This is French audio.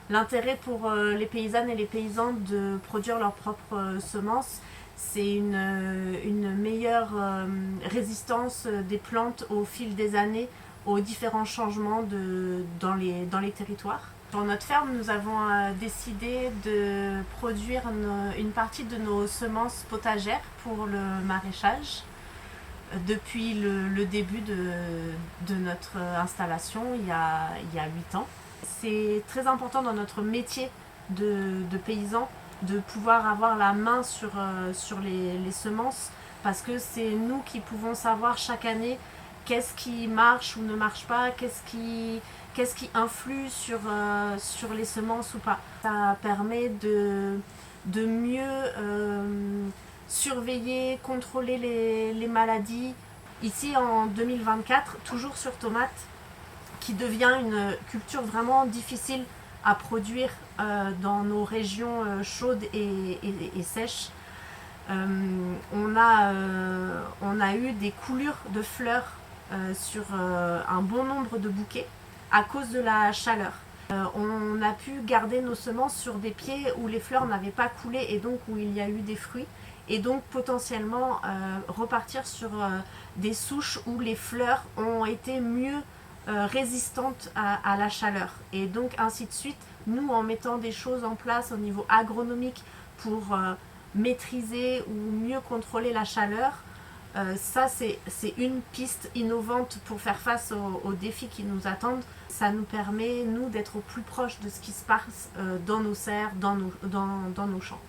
L'intérêt pour les paysannes et les paysans de produire leurs propres semences, c'est une meilleure résistance des plantes au fil des années aux différents changements dans les territoires. Dans notre ferme, nous avons décidé de produire une partie de nos semences potagères pour le maraîchage depuis le début de notre installation il y a 8 ans. C'est très important dans notre métier de paysan de pouvoir avoir la main sur les semences parce que c'est nous qui pouvons savoir chaque année qu'est-ce qui marche ou ne marche pas, qu'est-ce qui influe sur les semences ou pas. Ça permet de mieux surveiller, contrôler les maladies. Ici en 2024, toujours sur tomates, qui devient une culture vraiment difficile à produire dans nos régions chaudes et sèches. On a eu des coulures de fleurs sur un bon nombre de bouquets à cause de la chaleur. On a pu garder nos semences sur des pieds où les fleurs n'avaient pas coulé et donc où il y a eu des fruits et donc potentiellement repartir sur des souches où les fleurs ont été mieux résistantes à la chaleur et donc ainsi de suite. Nous, en mettant des choses en place au niveau agronomique pour maîtriser ou mieux contrôler la chaleur, ça c'est une piste innovante pour faire face aux défis qui nous attendent. Ça nous permet, nous, d'être au plus proche de ce qui se passe dans nos serres, dans nos champs.